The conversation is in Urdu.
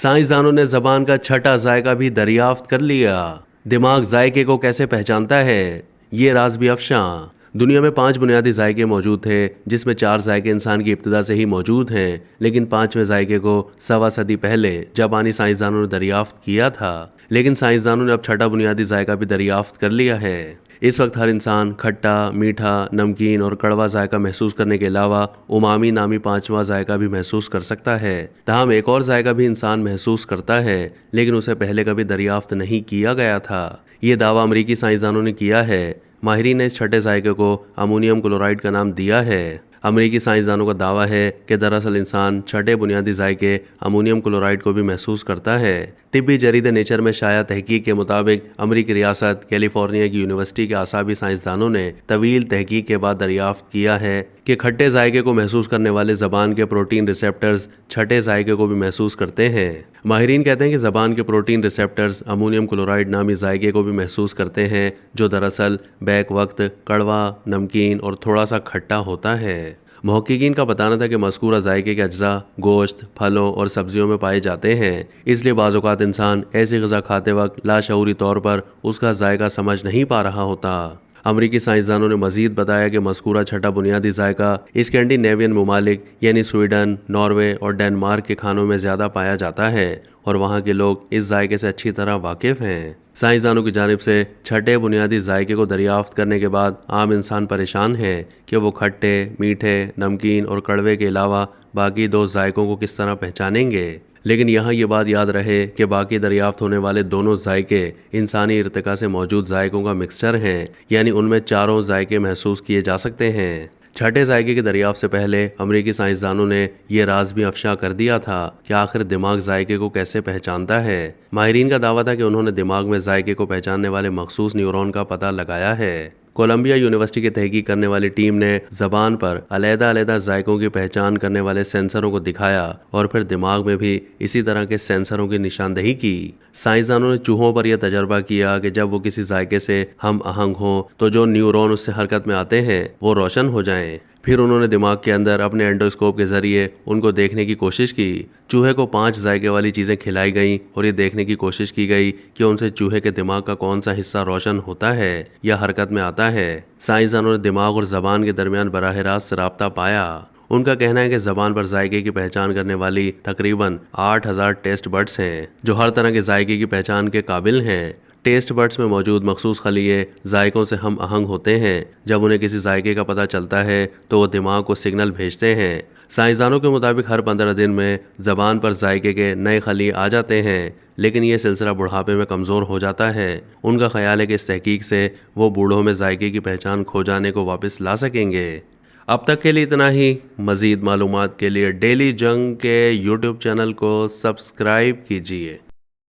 سائنسدانوں نے زبان کا چھٹا ذائقہ بھی دریافت کر لیا۔ دماغ ذائقے کو کیسے پہچانتا ہے، یہ راز بھی افشاں۔ دنیا میں 5 بنیادی ذائقے موجود تھے، جس میں 4 ذائقے انسان کی ابتدا سے ہی موجود ہیں، لیکن 5ویں ذائقے کو 1.25 صدی پہلے جاپانی سائنسدانوں نے دریافت کیا تھا۔ لیکن سائنسدانوں نے اب چھٹا بنیادی ذائقہ بھی دریافت کر لیا ہے۔ اس وقت ہر انسان کھٹا، میٹھا، نمکین اور کڑوا ذائقہ محسوس کرنے کے علاوہ امامی نامی 5واں ذائقہ بھی محسوس کر سکتا ہے۔ تاہم ایک اور ذائقہ بھی انسان محسوس کرتا ہے، لیکن اسے پہلے کبھی دریافت نہیں کیا گیا تھا۔ یہ دعویٰ امریکی سائنسدانوں نے کیا ہے۔ ماہرین نے اس چھٹے ذائقے کو امونیم کلورائڈ کا نام دیا ہے۔ امریکی سائنسدانوں کا دعویٰ ہے کہ دراصل انسان چھٹے بنیادی ذائقے امونیم کلورائڈ کو بھی محسوس کرتا ہے۔ طبی جریدے نیچر میں شائع تحقیق کے مطابق امریکی ریاست کیلیفورنیا کی یونیورسٹی کے اعصابی سائنسدانوں نے طویل تحقیق کے بعد دریافت کیا ہے کہ کھٹے ذائقے کو محسوس کرنے والے زبان کے پروٹین ریسیپٹرز چھٹے ذائقے کو بھی محسوس کرتے ہیں۔ ماہرین کہتے ہیں کہ زبان کے پروٹین ریسیپٹرز امونیم کلورائڈ نامی ذائقے کو بھی محسوس کرتے ہیں، جو دراصل بیک وقت کڑوا، نمکین اور تھوڑا سا کھٹا ہوتا ہے۔ محققین کا بتانا تھا کہ مذکورہ ذائقے کے اجزاء گوشت، پھلوں اور سبزیوں میں پائے جاتے ہیں، اس لیے بعض اوقات انسان ایسی غذا کھاتے وقت لاشعوری طور پر اس کا ذائقہ سمجھ نہیں پا رہا ہوتا۔ امریکی سائنسدانوں نے مزید بتایا کہ مذکورہ چھٹا بنیادی ذائقہ اسکینڈینیوین ممالک یعنی سویڈن، ناروے اور ڈنمارک کے کھانوں میں زیادہ پایا جاتا ہے اور وہاں کے لوگ اس ذائقے سے اچھی طرح واقف ہیں۔ سائنسدانوں کی جانب سے چھٹے بنیادی ذائقے کو دریافت کرنے کے بعد عام انسان پریشان ہے کہ وہ کھٹے، میٹھے، نمکین اور کڑوے کے علاوہ باقی 2 ذائقوں کو کس طرح پہچانیں گے۔ لیکن یہاں یہ بات یاد رہے کہ باقی دریافت ہونے والے دونوں ذائقے انسانی ارتقاء سے موجود ذائقوں کا مکسچر ہیں، یعنی ان میں چاروں ذائقے محسوس کیے جا سکتے ہیں۔ چھٹے ذائقے کی دریافت سے پہلے امریکی سائنسدانوں نے یہ راز بھی افشا کر دیا تھا کہ آخر دماغ ذائقے کو کیسے پہچانتا ہے۔ ماہرین کا دعویٰ تھا کہ انہوں نے دماغ میں ذائقے کو پہچاننے والے مخصوص نیورون کا پتہ لگایا ہے۔ کولمبیا یونیورسٹی کی تحقیق کرنے والی ٹیم نے زبان پر علیحدہ ذائقوں کی پہچان کرنے والے سینسروں کو دکھایا اور پھر دماغ میں بھی اسی طرح کے سینسروں کی نشاندہی کی۔ سائنسدانوں نے چوہوں پر یہ تجربہ کیا کہ جب وہ کسی ذائقے سے ہم آہنگ ہوں تو جو نیورون اس سے حرکت میں آتے ہیں وہ روشن ہو جائیں۔ پھر انہوں نے دماغ کے اندر اپنے اینڈوسکوپ کے ذریعے ان کو دیکھنے کی کوشش کی۔ چوہے کو 5 ذائقے والی چیزیں کھلائی گئیں اور یہ دیکھنے کی کوشش کی گئی کہ ان سے چوہے کے دماغ کا کون سا حصہ روشن ہوتا ہے یا حرکت میں آتا ہے۔ سائنسدانوں نے دماغ اور زبان کے درمیان براہ راست رابطہ پایا۔ ان کا کہنا ہے کہ زبان پر ذائقے کی پہچان کرنے والی تقریباً 8000 ٹیسٹ بڈز ہیں، جو ہر طرح کے ذائقے کی پہچان کے قابل ہیں۔ ٹیسٹ بڈز میں موجود مخصوص خلیے ذائقوں سے ہم آہنگ ہوتے ہیں۔ جب انہیں کسی ذائقے کا پتہ چلتا ہے تو وہ دماغ کو سگنل بھیجتے ہیں۔ سائنسدانوں کے مطابق ہر 15 دن میں زبان پر ذائقے کے نئے خلیے آ جاتے ہیں، لیکن یہ سلسلہ بڑھاپے میں کمزور ہو جاتا ہے۔ ان کا خیال ہے کہ اس تحقیق سے وہ بوڑھوں میں ذائقے کی پہچان کھو جانے کو واپس لا سکیں گے۔ اب تک کے لیے اتنا ہی۔ مزید معلومات کے لیے ڈیلی جنگ کے YouTube چینل کو سبسکرائب کیجیے۔